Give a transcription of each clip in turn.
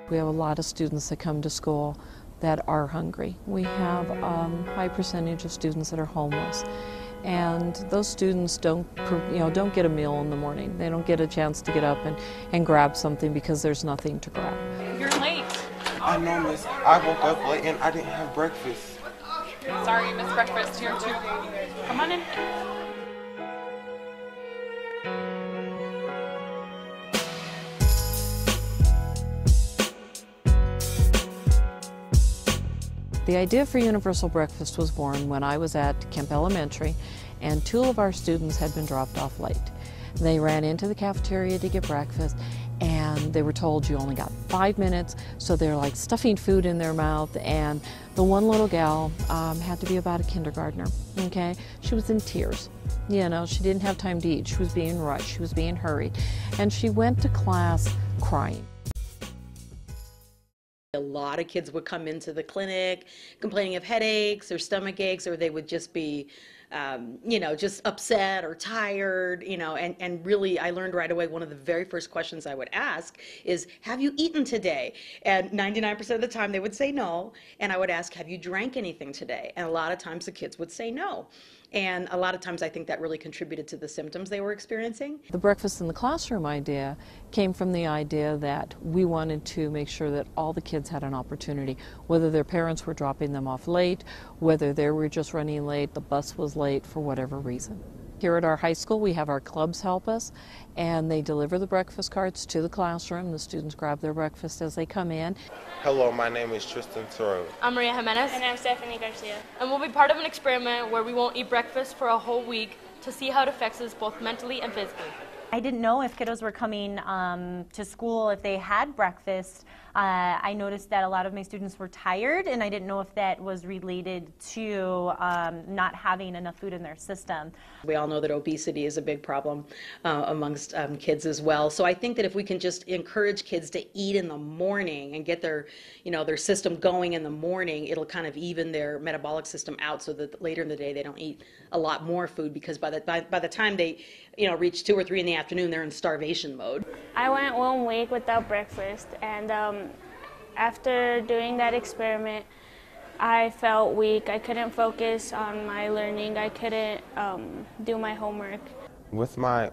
We have a lot of students that come to school that are hungry. We have a high percentage of students that are homeless. And those students don't get a meal in the morning. They don't get a chance to get up and grab something because there's nothing to grab. You're late. I know, miss. I woke up late and I didn't have breakfast. Sorry you missed breakfast here too. Come on in. The idea for Universal Breakfast was born when I was at Kemp Elementary and 2 of our students had been dropped off late. They ran into the cafeteria to get breakfast and they were told you only got 5 minutes, so they're like stuffing food in their mouth, and the one little gal had to be about a kindergartner, okay? She was in tears. You know, she didn't have time to eat. She was being rushed, she was being hurried, and she went to class crying. A lot of kids would come into the clinic complaining of headaches or stomach aches, or they would just be, just upset or tired, and really I learned right away one of the very first questions I would ask is, have you eaten today? And 99% of the time they would say no, and I would ask, have you drank anything today? And a lot of times the kids would say no. And a lot of times I think that really contributed to the symptoms they were experiencing. The breakfast in the classroom idea came from the idea that we wanted to make sure that all the kids had an opportunity, whether their parents were dropping them off late, whether they were just running late, the bus was late, for whatever reason. Here at our high school we have our clubs help us, and they deliver the breakfast carts to the classroom. The students grab their breakfast as they come in. Hello, my name is Tristan Toro. I'm Maria Jimenez. And I'm Stephanie Garcia. And we'll be part of an experiment where we won't eat breakfast for a whole week to see how it affects us both mentally and physically. I didn't know if kiddos were coming to school if they had breakfast. I noticed that a lot of my students were tired, and I didn't know if that was related to not having enough food in their system. We all know that obesity is a big problem amongst kids as well. So I think that if we can just encourage kids to eat in the morning and get their system going in the morning, it'll kind of even their metabolic system out so that later in the day they don't eat a lot more food, because by the time they reach 2 or 3 in the afternoon, they're in starvation mode. I went 1 week without breakfast, and after doing that experiment, I felt weak. I couldn't focus on my learning. I couldn't do my homework. With my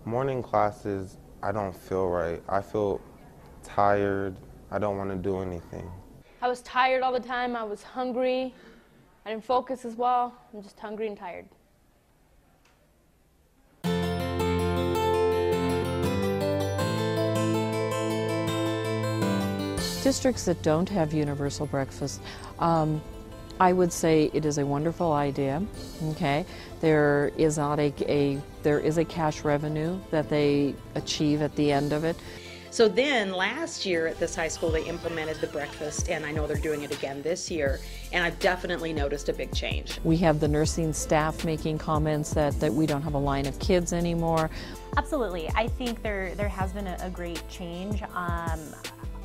morning classes, I don't feel right. I feel tired. I don't want to do anything. I was tired all the time. I was hungry. I didn't focus as well. I'm just hungry and tired. Districts that don't have universal breakfast, I would say it is a wonderful idea. Okay, there is a cash revenue that they achieve at the end of it. So then last year at this high school they implemented the breakfast, and I know they're doing it again this year, and I've definitely noticed a big change. We have the nursing staff making comments that we don't have a line of kids anymore. Absolutely. I think there has been a great change.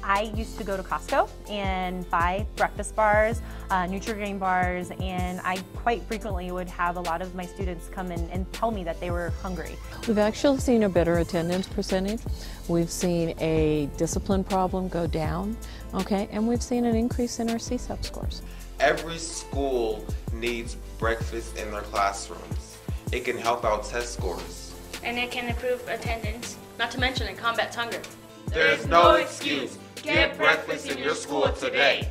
I used to go to Costco and buy breakfast bars, Nutri-Grain bars, and I quite frequently would have a lot of my students come in and tell me that they were hungry. We've actually seen a better attendance percentage. We've seen a discipline problem go down, okay, and we've seen an increase in our CSAP scores. Every school needs breakfast in their classrooms. It can help out test scores. And it can improve attendance. Not to mention it combats hunger. There's no excuse. Get breakfast in your school today.